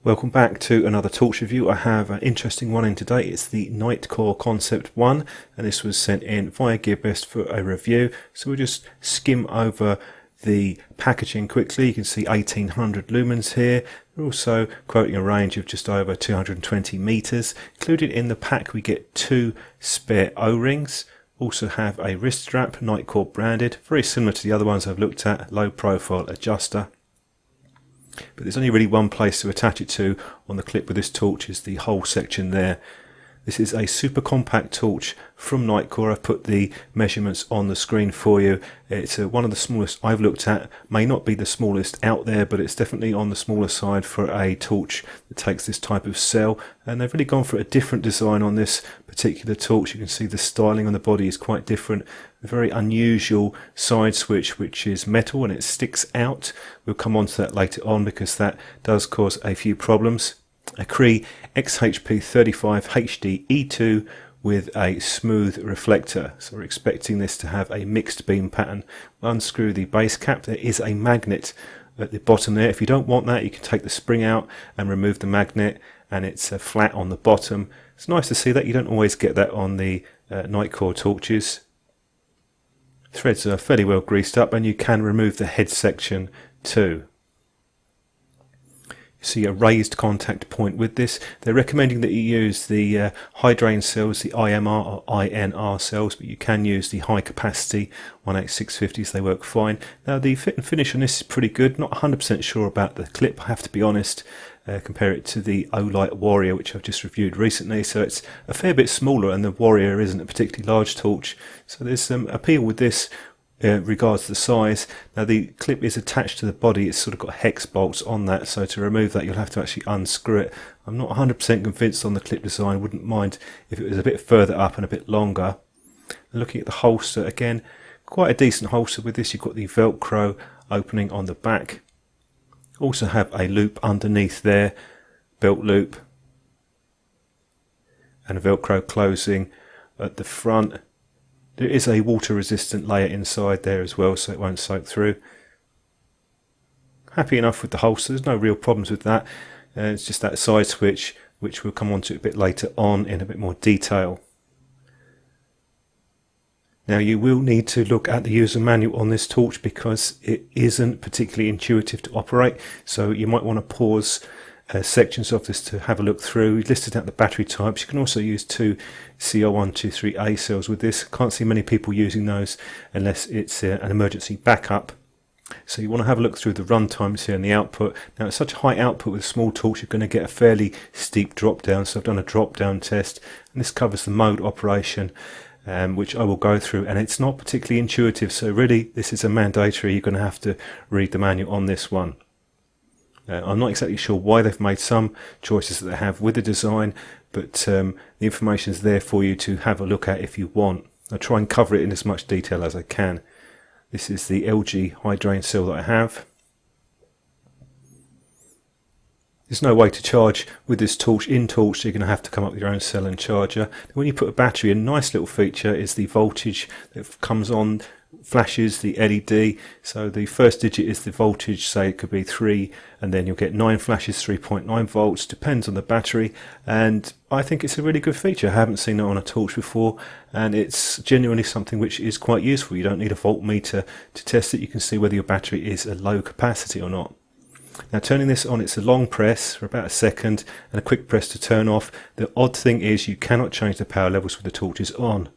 Welcome back to another torch review. I have an interesting one in today. It's the Nitecore Concept 1 and this was sent in via Gearbest for a review. So we'll just skim over the packaging quickly. You can see 1800 lumens here. We're also quoting a range of just over 220 meters. Included in the pack we get 2 spare O-rings. Also have a wrist strap, Nitecore branded, very similar to the other ones I've looked at, low profile adjuster. But there's only really one place to attach it to on the clip with this torch, is the whole section there. This is a super compact torch from Nitecore. I've put the measurements on the screen for you. It's one of the smallest I've looked at. May not be the smallest out there, but it's definitely on the smaller side for a torch that takes this type of cell. And they've really gone for a different design on this particular torch. You can see the styling on the body is quite different. A very unusual side switch which is metal and it sticks out. We'll come on to that later on because that does cause a few problems. A CREE XHP35 HD E2 with a smooth reflector. So we're expecting this to have a mixed beam pattern. We'll unscrew the base cap. There is a magnet at the bottom there. If you don't want that, you can take the spring out and remove the magnet, and it's flat on the bottom. It's nice to see that. You don't always get that on the Nitecore torches. Threads are fairly well greased up and you can remove the head section too. See a raised contact point with this. They're recommending that you use the high drain cells, the IMR or INR cells, but you can use the high capacity 18650s. They work fine. Now the fit and finish on this is pretty good. Not 100% sure about the clip, I have to be honest. Compare it to the Olight Warrior, which I've just reviewed recently. So it's a fair bit smaller, and the Warrior isn't a particularly large torch. So there's some appeal with this. Regards to the size. Now the clip is attached to the body, it's sort of got hex bolts on that, so to remove that you'll have to actually unscrew it. I'm not 100% convinced on the clip design, wouldn't mind if it was a bit further up and a bit longer. And looking at the holster, again, quite a decent holster with this. You've got the Velcro opening on the back. Also have a loop underneath there, belt loop, and a Velcro closing at the front. There is a water resistant layer inside there as well, so it won't soak through. Happy enough with the holster, there's no real problems with that. It's just that side switch, which we'll come on to a bit later on in a bit more detail. Now you will need to look at the user manual on this torch because it isn't particularly intuitive to operate, so you might want to pause sections of this to have a look through. We've listed out the battery types. You can also use 2 CR123A cells with this. Can't see many people using those unless it's an emergency backup. So you want to have a look through the run times here and the output. Now it's such a high output with a small torch, you're going to get a fairly steep drop down. So I've done a drop down test, and this covers the mode operation, which I will go through, and it's not particularly intuitive. So really this is a mandatory. You're going to have to read the manual on this one. I'm not exactly sure why they've made some choices that they have with the design, but the information is there for you to have a look at if you want. I'll try and cover it in as much detail as I can. This is the LG high drain cell that I have. There's no way to charge with this torch in torch, so you're going to have to come up with your own cell and charger. When you put a battery in, a nice little feature is the voltage that comes on, flashes the LED. So the first digit is the voltage, say it could be 3, and then you'll get 9 flashes, 3.9 volts, depends on the battery. And I think it's a really good feature. I haven't seen it on a torch before, and it's genuinely something which is quite useful. You don't need a voltmeter to test it. You can see whether your battery is a low capacity or not. Now turning this on, it's a long press for about a second and a quick press to turn off. The odd thing is you cannot change the power levels with the torches on.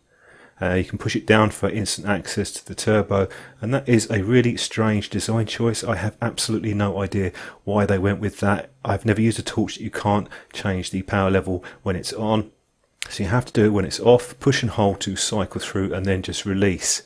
You can push it down for instant access to the turbo, and that is a really strange design choice. I have absolutely no idea why they went with that. I've never used a torch that you can't change the power level when it's on. So you have to do it when it's off, push and hold to cycle through, and then just release.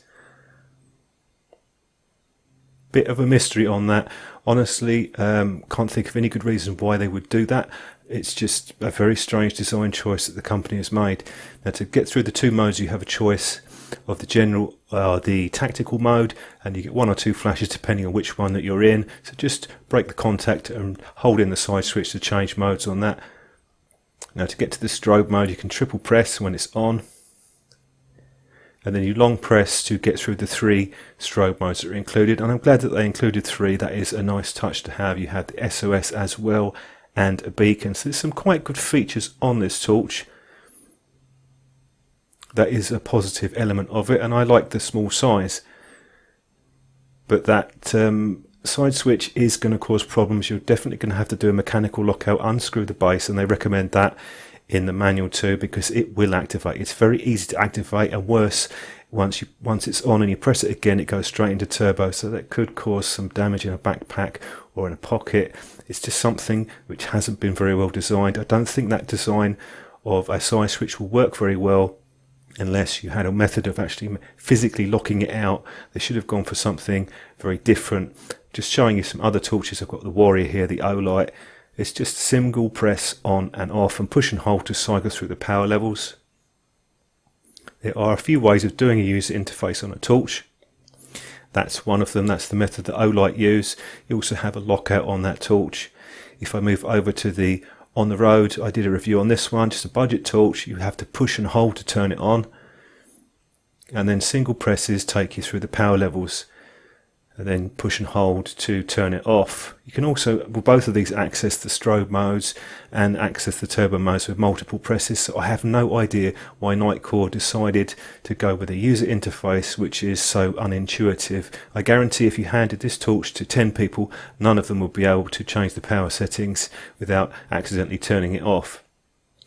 Bit of a mystery on that. Honestly, can't think of any good reason why they would do that. It's just a very strange design choice that the company has made. Now to get through the 2 modes, you have a choice of the general, the tactical mode, and you get 1 or 2 flashes depending on which one that you're in. So just break the contact and hold in the side switch to change modes on that. Now to get to the strobe mode, you can triple press when it's on, and then you long press to get through the 3 strobe modes that are included. And I'm glad that they included 3. That is a nice touch to have. You have the SOS as well and a beacon. So there's some quite good features on this torch. That is a positive element of it, and I like the small size. But that side switch is going to cause problems. You're definitely going to have to do a mechanical lockout, unscrew the base, and they recommend that in the manual too, because it will activate. It's very easy to activate, and worse, once it's on and you press it again, it goes straight into turbo, so that could cause some damage in a backpack or in a pocket. It's just something which hasn't been very well designed. I don't think that design of a side switch will work very well unless you had a method of actually physically locking it out. They should have gone for something very different. Just showing you some other torches. I've got the Warrior here, the Olight. It's just single press on and off and push and hold to cycle through the power levels. There are a few ways of doing a user interface on a torch. That's one of them. That's the method that Olight use. You also have a lockout on that torch. If I move over to the on the road, I did a review on this one, just a budget torch. You have to push and hold to turn it on, and then single presses take you through the power levels, and then push and hold to turn it off. You can also, with both of these, access the strobe modes and access the turbo modes with multiple presses. So I have no idea why Nitecore decided to go with a user interface which is so unintuitive. I guarantee if you handed this torch to 10 people, none of them would be able to change the power settings without accidentally turning it off.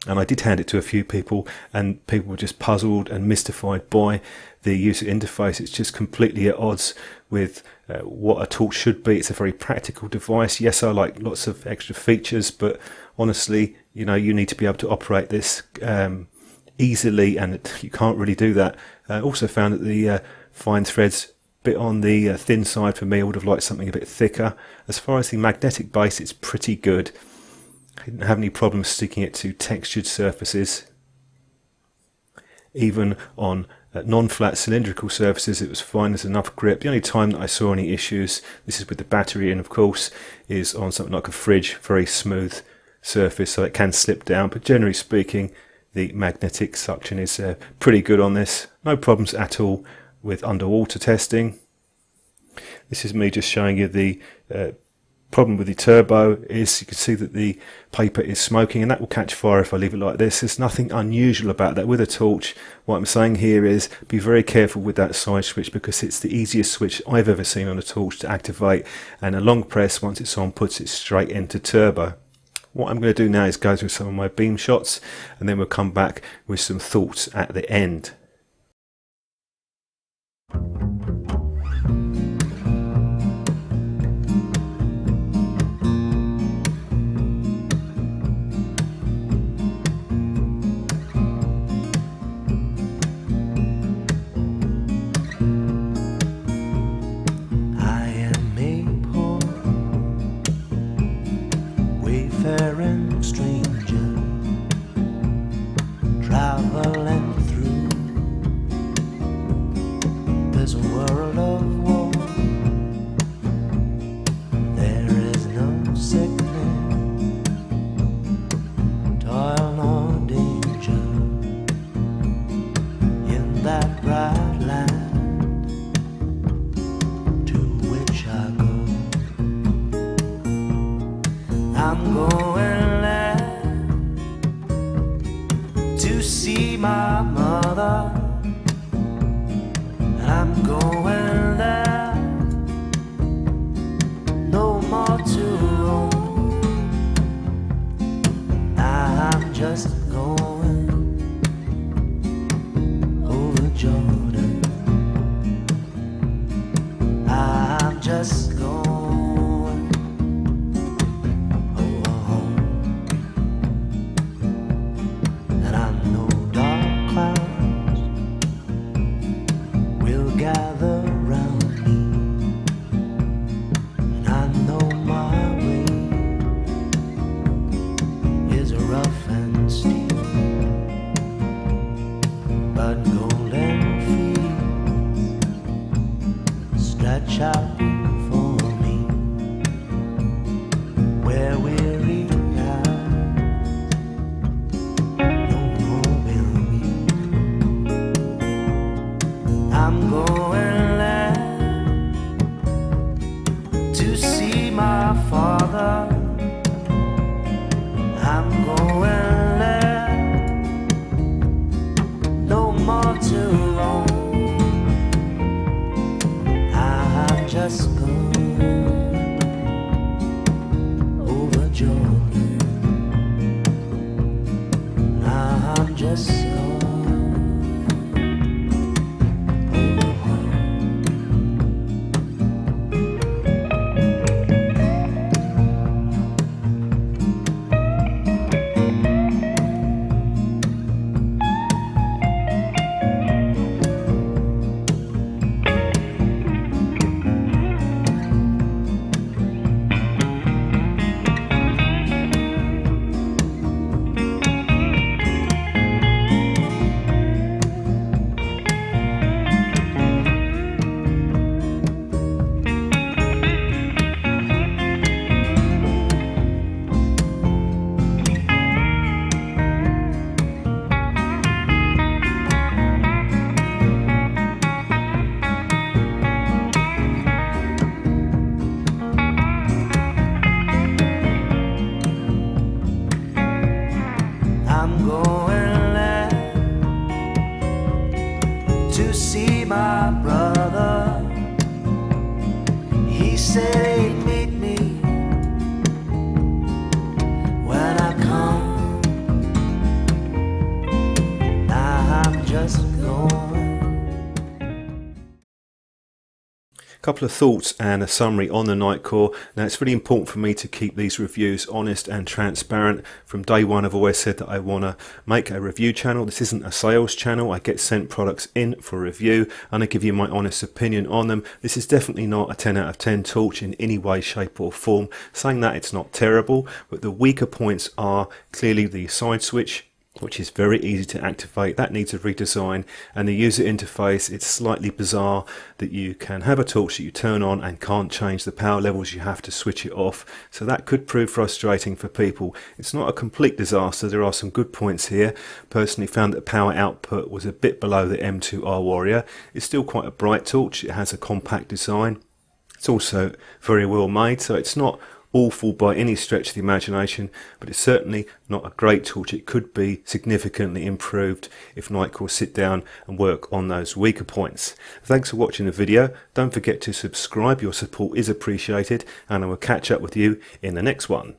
And I did hand it to a few people, and people were just puzzled and mystified by the user interface. It's just completely at odds with what a torch should be. It's a very practical device. Yes, I like lots of extra features, but honestly, you need to be able to operate this easily, and you can't really do that. I also found that the fine threads bit on the thin side for me. I would have liked something a bit thicker. As far as the magnetic base, it's pretty good. I didn't have any problems sticking it to textured surfaces. Even on non-flat cylindrical surfaces, it was fine. There's enough grip. The only time that I saw any issues, this is with the battery in, of course, is on something like a fridge, very smooth surface, so it can slip down. But generally speaking, the magnetic suction is pretty good on this. No problems at all with underwater testing. This is me just showing you the problem with the turbo. Is you can see that the paper is smoking, and that will catch fire if I leave it like this. There's nothing unusual about that with a torch. What I'm saying here is be very careful with that side switch, because it's the easiest switch I've ever seen on a torch to activate, and a long press once it's on puts it straight into turbo. What I'm going to do now is go through some of my beam shots, and then we'll come back with some thoughts at the end. Wayfaring stranger, traveling through this world of war. There is no sickness, toil nor danger in that bright land to which I go. I'm going there to see my mother, and I'm going there no more to roam. I'm just going over Jordan. I'm just going gather round me, and I know my way is rough and steep, but golden fields stretch out before me, where weary eyes no more will meet. I'm going there to see my father, more to roam. I'm just gone over Jordan. I'm just gone over home. I'm going there to see my brother. He said he'd meet me when I come. Now I'm just going. Couple of thoughts and a summary on the Nitecore. Now, it's really important for me to keep these reviews honest and transparent. From day one I've always said that I want to make a review channel. This isn't a sales channel. I get sent products in for review and I give you my honest opinion on them. This is definitely not a 10 out of 10 torch in any way, shape or form. Saying that, it's not terrible, but the weaker points are clearly the side switch, which is very easy to activate. That needs a redesign, and the user interface, it's slightly bizarre that you can have a torch that you turn on and can't change the power levels. You have to switch it off, so that could prove frustrating for people. It's not a complete disaster. There are some good points here. Personally found that power output was a bit below the M2R Warrior. It's still quite a bright torch. It has a compact design. It's also very well made, so it's not awful by any stretch of the imagination, but it's certainly not a great torch. It could be significantly improved if Nitecore sit down and work on those weaker points. Thanks for watching the video. Don't forget to subscribe. Your support is appreciated, and I will catch up with you in the next one.